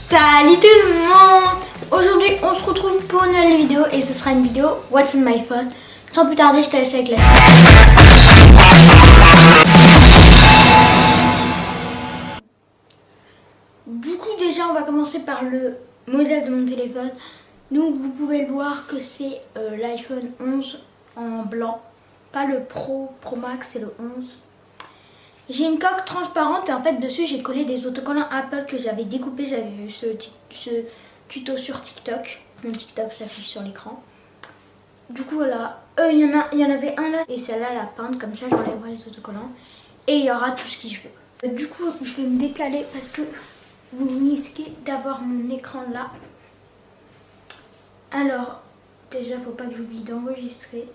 Salut tout le monde! Aujourd'hui on se retrouve pour une nouvelle vidéo et ce sera une vidéo What's in my phone. Sans plus tarder je te laisse avec la... Du coup déjà on va commencer par le modèle de mon téléphone. Donc vous pouvez le voir que c'est l'iPhone 11 en blanc. Pas le Pro Max, c'est le 11. J'ai une coque transparente et en fait dessus j'ai collé des autocollants Apple que j'avais découpés. J'avais vu ce tuto sur TikTok. Mon TikTok s'affiche sur l'écran. Du coup voilà, il y en avait un là et celle-là la peinte comme ça j'enlèverai les autocollants. Et il y aura tout ce que je veux. Du coup je vais me décaler parce que vous risquez d'avoir mon écran là. Alors déjà faut pas que j'oublie d'enregistrer.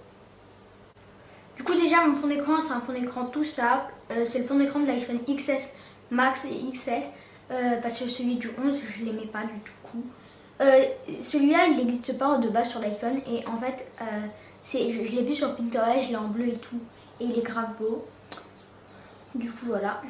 Du coup déjà mon fond d'écran c'est un fond d'écran tout simple, c'est le fond d'écran de l'iPhone XS Max et XS parce que celui du 11 je l'aimais pas du tout coup. Celui-là il n'existe pas de base sur l'iPhone et en fait je l'ai vu sur Pinterest, je l'ai en bleu et tout et il est grave beau. Du coup voilà.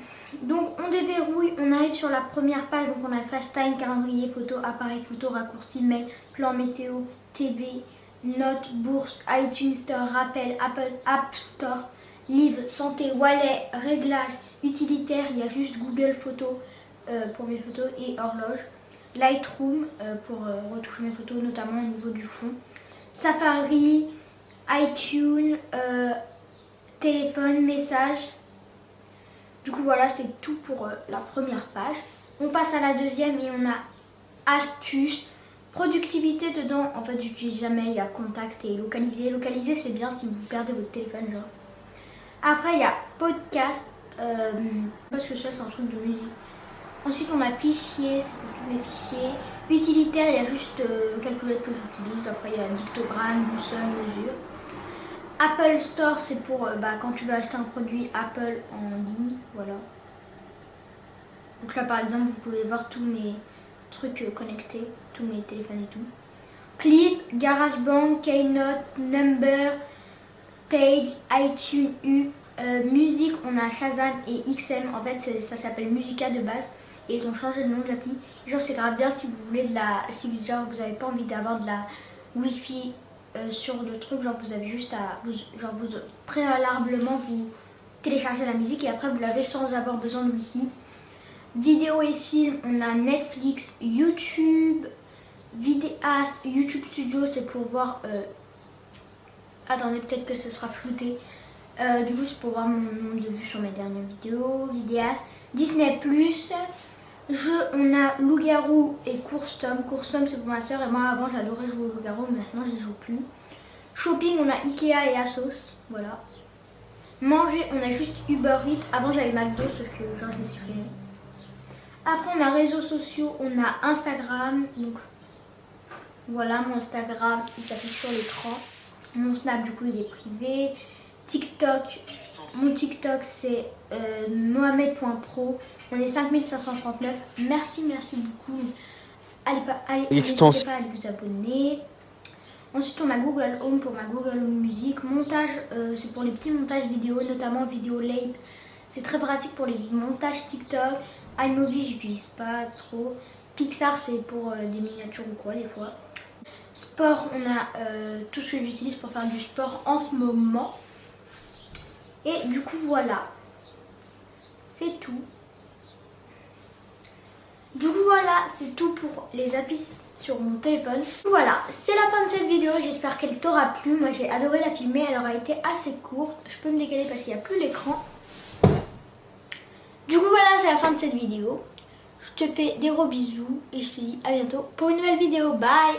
Donc on déverrouille, on arrive sur la première page, donc on a FaceTime, calendrier, photo, appareil photo, raccourci, mail, plan météo, TV, notes, bourse, iTunes Store, rappel, Apple App Store, livre, santé, wallet, réglages, utilitaire, il y a juste Google Photos pour mes photos et horloge, Lightroom pour retoucher mes photos notamment au niveau du fond, Safari, iTunes, téléphone, messages. Du coup voilà c'est tout pour la première page. On passe à la deuxième et on a astuces, productivité dedans. En fait j'utilise jamais, il y a contact et localiser. Localiser c'est bien si vous perdez votre téléphone genre. Après il y a podcast, parce que ça c'est un truc de musique. Ensuite on a fichier, c'est pour tous mes fichiers. Utilitaire il y a juste quelques lettres que j'utilise. Après il y a dictogramme, boussole, mesure. Apple Store c'est pour quand tu veux acheter un produit Apple en ligne, voilà. Donc là par exemple vous pouvez voir tous mes trucs connectés, tous mes téléphones et tout. Clip, GarageBand, Keynote, Number, Page, iTunes U, musique on a Shazam et XM, en fait ça s'appelle Musica de base et ils ont changé le nom de l'appli. Genre c'est grave bien si vous voulez si genre vous n'avez pas envie d'avoir de la Wi-Fi sur le truc, genre vous avez juste à vous préalablement vous télécharger la musique et après vous l'avez sans avoir besoin de wifi. Vidéo et film, on a Netflix, YouTube, vidéaste, YouTube Studio c'est pour voir attendez peut-être que ce sera flouté, du coup c'est pour voir mon nombre de vues sur mes dernières vidéos. Vidéaste, Disney Plus, jeu on a Loup-Garou et Course Tom. Course Tom c'est pour ma soeur et moi avant j'adorais jouer au Loup-Garou mais maintenant je ne joue plus. Shopping on a Ikea et Asos, voilà. Manger on a juste Uber Eats, avant j'avais McDo sauf que genre je l'ai supprimé. Après on a réseaux sociaux, on a Instagram, donc voilà mon Instagram il s'affiche sur l'écran. Mon Snap du coup il est privé. TikTok, mon TikTok c'est mohamed.pro, on est 5539, merci beaucoup, n'hésitez pas à aller vous abonner. Ensuite on a Google Home pour ma Google Home Music. Montage c'est pour les petits montages vidéo, notamment vidéo live, c'est très pratique pour les montages TikTok. iMovie j'utilise pas trop. Pixar c'est pour des miniatures ou quoi des fois. Sport on a tout ce que j'utilise pour faire du sport en ce moment. Et du coup voilà, c'est tout. Du coup voilà, c'est tout pour les applis sur mon téléphone. Voilà, c'est la fin de cette vidéo, j'espère qu'elle t'aura plu. Moi j'ai adoré la filmer, elle aura été assez courte. Je peux me décaler parce qu'il n'y a plus l'écran. Du coup voilà, c'est la fin de cette vidéo. Je te fais des gros bisous et je te dis à bientôt pour une nouvelle vidéo. Bye!